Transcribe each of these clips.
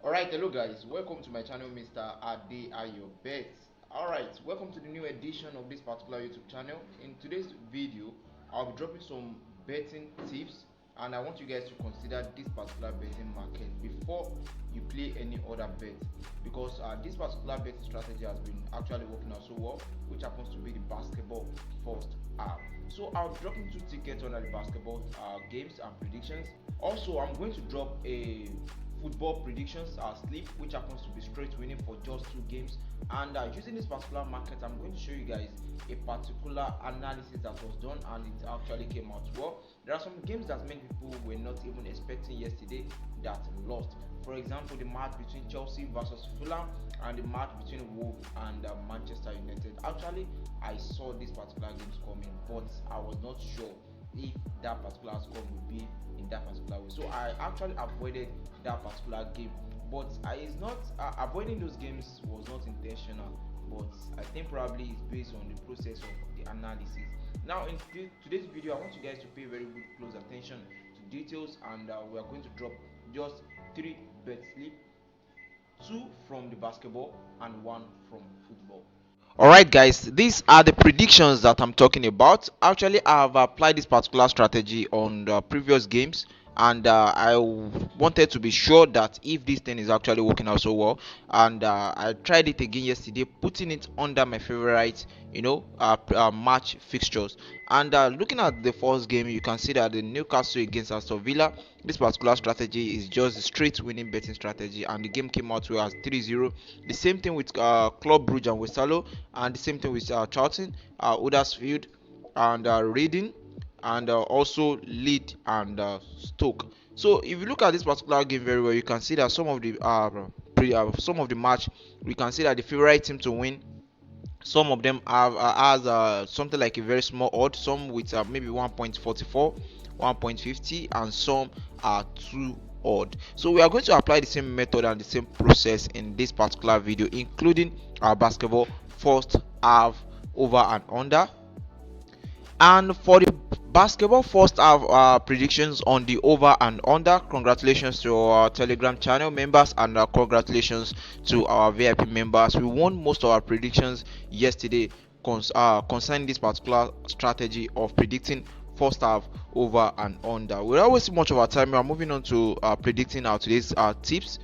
Alright, hello guys, welcome to my channel, Mr. Ade Ayo Bets. Alright, welcome to the new edition of this particular YouTube channel. In today's video, I'll be dropping some betting tips, and I want you guys to consider this particular betting market before you play any other bet, because this particular betting strategy has been actually working out so well, which happens to be the basketball first half. So I'll be dropping two tickets under the basketball games and predictions. Also, I'm going to drop a football predictions slip, which happens to be straight winning for just two games. And using this particular market, I'm going to show you guys a particular analysis that was done, and it actually came out well. There are some games that many people were not even expecting yesterday that lost. For example, the match between Chelsea versus Fulham and the match between Wolves and Manchester United. Actually, I saw these particular games coming, but I was not sure if that particular score would be in that particular way. So I actually avoided that particular game. But it's not avoiding those games was not intentional. But I think probably it's based on the process of the analysis. Now in today's video, I want you guys to pay very good close attention to details, and we are going to drop just three bet slip, two from the basketball and one from football. Alright guys, these are the predictions that I'm talking about. Actually, I have applied this particular strategy on the previous games, and I wanted to be sure that if this thing is actually working out so well, and I tried it again yesterday, putting it under my favorite match fixtures. And looking at the first game, you can see that the Newcastle against Aston Villa, this particular strategy is just a straight winning betting strategy, and the game came out well as 3-0. The same thing with Club Brugge and Wesalo, and the same thing with Charlton, Huddersfield, and Reading, and also Lead and Stoke. So if you look at this particular game very well, you can see that some of the match, we can see that the favorite team to win, some of them have has something like a very small odd, some with maybe 1.44, 1.50, and some are too odd. So we are going to apply the same method and the same process in this particular video, including our basketball first half over and under. And for the basketball first half predictions on the over and under, congratulations to our Telegram channel members, and congratulations to our VIP members. We won most of our predictions yesterday concerning this particular strategy of predicting first half over and under. Without wasting much of our time, we are moving on to predicting our today's tips.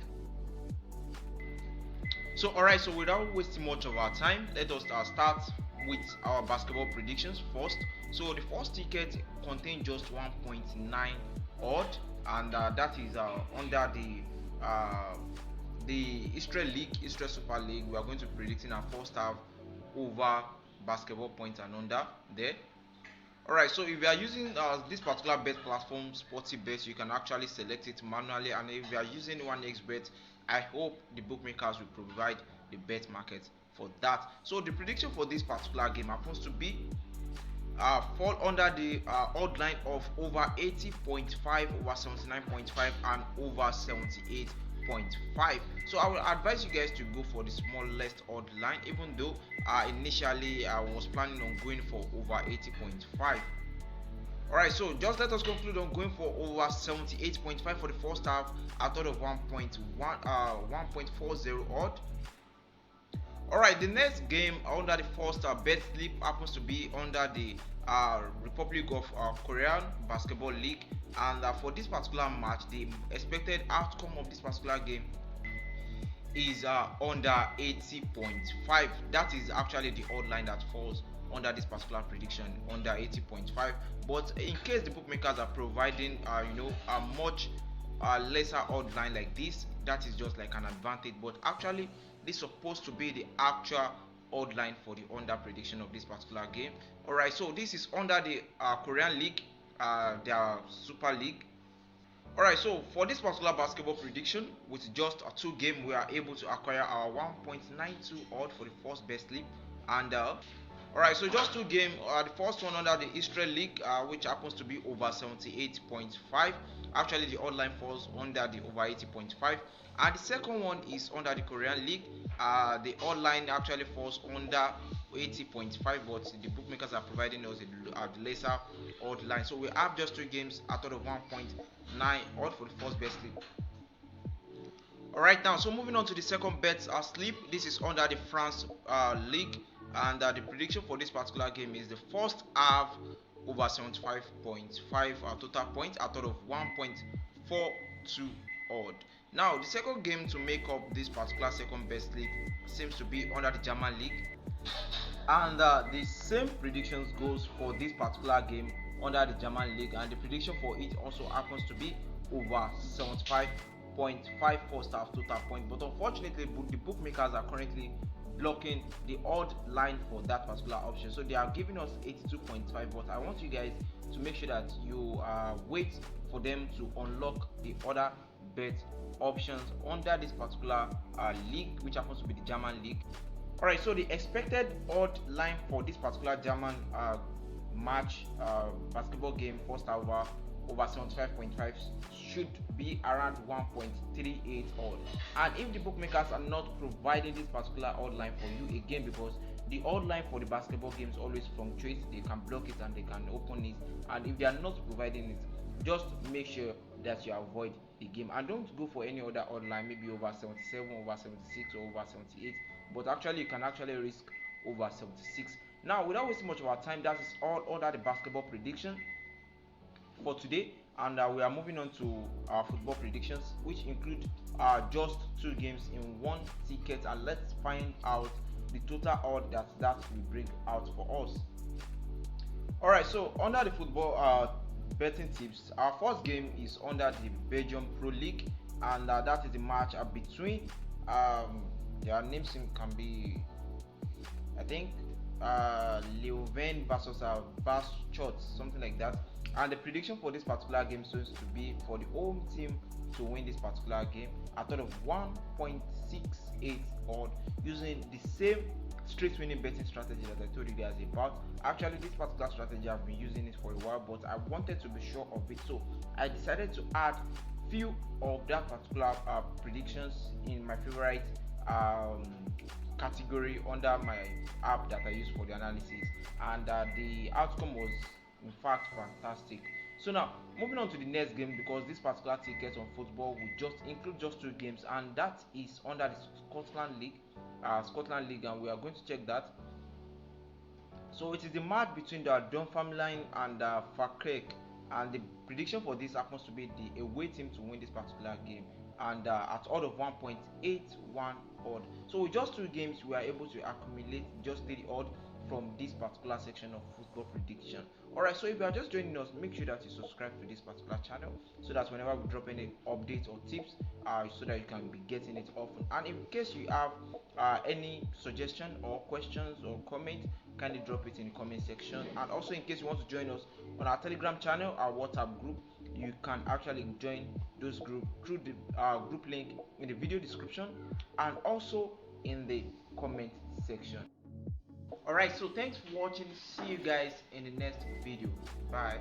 So alright, so without wasting much of our time, let us start with our basketball predictions first. So the first ticket contains just 1.9 odd, and that is under the Israel Super League. We are going to be predicting our first half over basketball points and under there. Alright, so if you are using this particular bet platform, Sporty Bet, you can actually select it manually, and if you are using 1xBet, I hope the bookmakers will provide the bet market for that. So the prediction for this particular game happens to be fall under the odd line of over 80.5, over 79.5, and over 78.5. So I will advise you guys to go for the smallest odd line, even though initially I was planning on going for over 80.5. Alright, so just let us conclude on going for over 78.5 for the first half. I thought of 1.40 odd. Alright, the next game under the first bet slip happens to be under the Republic of Korean Basketball League, and for this particular match, the expected outcome of this particular game is under 80.5. That is actually the odd line that falls under this particular prediction, under 80.5. But in case the bookmakers are providing a much lesser odd line like this, that is just like an advantage. But actually, this is supposed to be the actual odd line for the under prediction of this particular game. Alright, so this is under the Korean League, their Super League. Alright, so for this particular basketball prediction, with just two games, we are able to acquire our 1.92 odd for the first best slip. And alright, so just two games. The first one under the Israel League, which happens to be over 78.5. Actually, the odd line falls under the over 80.5. And the second one is under the Korean League. The odd line actually falls under 80.5, but the bookmakers are providing us a lesser odd line. So we have just two games out of 1.9 odd for the first best league. Alright, now, so moving on to the second bet slip. This is under the France league, and the prediction for this particular game is the first half over 75.5 total points out of 1.42 odd. Now, the second game to make up this particular second bet slip seems to be under the German league, and the same predictions goes for this particular game under the German league, and the prediction for it also happens to be over 75.5 first half total point. But unfortunately, the bookmakers are currently blocking the odd line for that particular option, so they are giving us 82.5. But I want you guys to make sure that you wait for them to unlock the other bet options under this particular league, which happens to be the German league. Alright, so the expected odd line for this particular German match basketball game first over 75.5 should be around 1.38 odd. And if the bookmakers are not providing this particular odd line for you, again, because the odd line for the basketball games always fluctuates, they can block it and they can open it, and if they are not providing it, just make sure that you avoid the game and don't go for any other odd line, maybe over 77, over 76, or over 78. But actually, you can actually risk over 76. Now, without wasting much of our time, that is all under the basketball prediction for today, and we are moving on to our football predictions, which include just two games in one ticket, and let's find out the total odd that will bring out for us. Alright, so under the football betting tips, our first game is under the Belgium Pro League, and that is the match between their names can be, I think, Leuven versus Bas something like that. And the prediction for this particular game seems to be for the home team to win this particular game at of 1.68 odd, using the same straight winning betting strategy that I told you guys about. Actually, this particular strategy I've been using it for a while, but I wanted to be sure of it, so I decided to add few of that particular predictions in my favorite category under my app that I use for the analysis, and the outcome was in fact fantastic. So now, moving on to the next game, because this particular ticket on football will just include just two games, and that is under the Scotland League, and we are going to check that. So it is the match between the Dunfermline and Falkirk, and the prediction for this happens to be the away team to win this particular game, and at odd of 1.81 odd. So with just two games, we are able to accumulate just the odd from this particular section of football prediction. Alright, so if you are just joining us, make sure that you subscribe to this particular channel, so that whenever we drop any updates or tips, so that you can be getting it often. And in case you have any suggestion or questions or comment, kindly drop it in the comment section. And also, in case you want to join us on our Telegram channel, our WhatsApp group, you can actually join those group through the group link in the video description and also in the comment section. Alright, so thanks for watching. See you guys in the next video. Bye.